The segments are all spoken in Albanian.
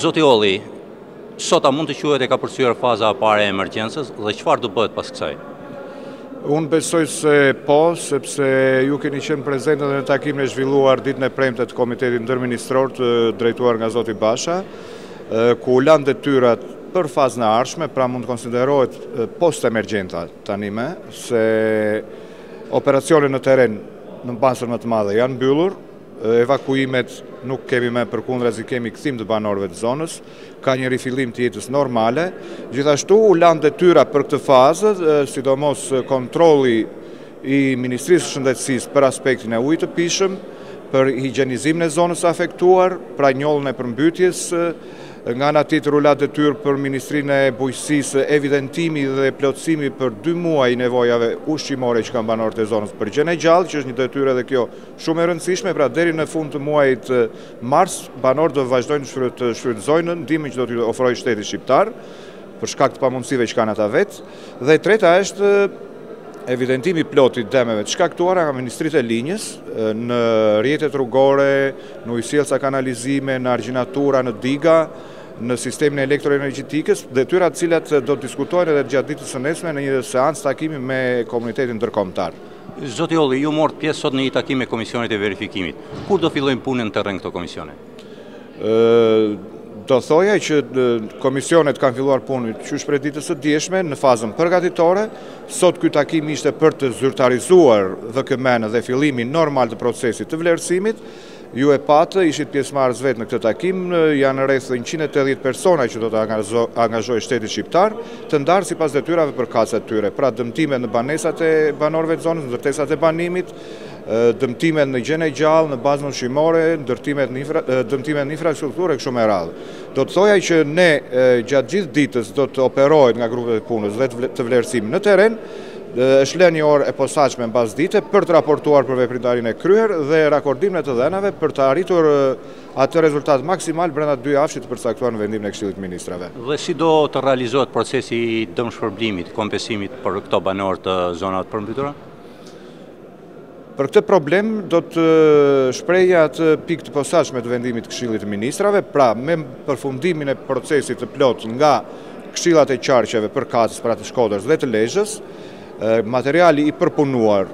Zoti Olli, sot a mund të quhet e ka përcyer faza e parë e emergjencës dhe çfarë do bëhet pas kësaj? Unë besoj se po, sepse ju keni qenë prezente në takimin e zhvilluar ditën e premte të Komitetit Ndërministror të drejtuar nga zoti Basha, ku u lanë detyrat për fazën e ardhshme, pra mund të konsiderohet post-emergjenta tanime, se operacionet në teren në basën më të madhe janë mbyllur, evakuimet nuk kemi me, përkundrazi kemi kthim të banorëve të zonës, ka një rifillim të jetës normale. Gjithashtu u lanë detyra për këtë fazë, sidomos kontrolli i Ministrisë së Shëndetësisë për aspektin e ujit të pishëm, për higjienizimin e zonës afektuar, pra njollën e përmbytjes. Nga ana tjetër u la detyrë për Ministrinë e Bujqësisë evidentimi dhe plotësimi për 2 muaj nevojave ushqimore që kanë banorët e zonës për gjën e gjallë, që është një detyrë edhe kjo shumë e rëndësishme, pra deri në fund të muajit mars banorët do vazhdojnë të shfrytëzojnë ndihmën që do t'ju ofrojë shteti shqiptar për shkak të pamundësive që kanë ata vetë. Dhe treta është evidentimi plot i dëmeve të shkaktuara nga Ministritë e Linjës në rrjetet rrugore, në ujësielca kanalizime, në argjinatura, në diga, në sistemin elektroenergjetikës, detyra të cilat do të diskutojnë edhe gjatë ditës së nesme në një seancë takimi me komunitetin ndërkombëtar. Zoti Olli, ju morët pjesë sot në një takim me Komisionit e Verifikimit. Kur do fillojnë punën në terren këto komisione? Do thoja që komisionet kanë filluar punën qysh prej ditës së dieshme në fazën përgatitore. Sot ky takim ishte për të zyrtarizuar VKM-n dhe fillimin normal të procesit të vlerësimit. Ju e patë, ishit pjesëmarrës vetë në këtë takim, janë rreth 180 persona që do të angazhojë shteti shqiptar, të ndarë sipas detyrave përkatëse të tyre, pra dëmtimet në banesat e banorëve të zonës, ndërtesat e banimit, dëmtimet në gjën e gjallë, në bazën ushqimore, dëmtimet në infrastrukturë e kështu me radhë. Do të thoja që ne gjatë gjithë ditës do të operohet nga grupet e punës dhe të vlerësimit në terren, është lënë një orë e posaçme mbas dite për të raportuar për veprimtarinë e kryer dhe rakordimin e të dhënave për të arritur atë rezultat maksimal brenda 2 javësh të përcaktuar në vendimin e Këshillit të Ministrave. Dhe si do të realizohet procesi i dëmshpërblimit, kompensimit për këto banorë të zonave të përmbytura? Për këtë problem do të shpreja atë pikë të posaçme të vendimit të Këshillit të Ministrave, pra me përfundimin e procesit të plot nga këshillat e qarqeve përkatës pra të Shkodrës dhe të Lezhës, materiali i përpunuar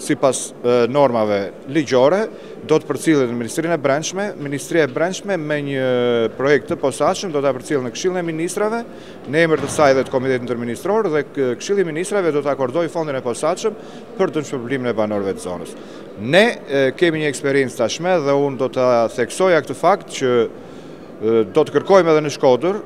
sipas normave ligjore do të përcillet në Ministrinë e Brendshme. Ministria e Brendshme me një projekt të posaçëm do ta përcjellë në Këshillin e Ministrave në emër të saj dhe të Komitetit Ndërministror, dhe Këshilli i Ministrave do të akordojë fondin e posaçëm për dëmshpërblimin e banorëve të zonës. Ne kemi një eksperiencë tashmë dhe unë do ta theksoja këtë fakt që do të kërkojmë edhe në Shkodër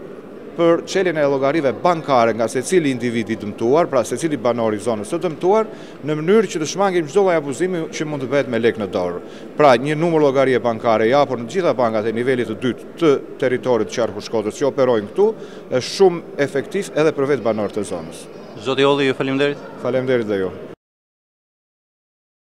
për çeljen e llogarive bankare nga secili individ i dëmtuar, pra secili banor i zonës së dëmtuar, në mënyrë që të shmangim çdo lloj abuzimi që mund të bëhet me lekë në dorë. Pra, një numër llogarie bankare i hapur në të gjitha bankat e nivelit të dytë të territorit të qarkut Shkodrës që operojnë këtu, është shumë efektiv edhe për vetë banorët e zonës. Zoti Olli, ju faleminderit. Faleminderit dhe ju.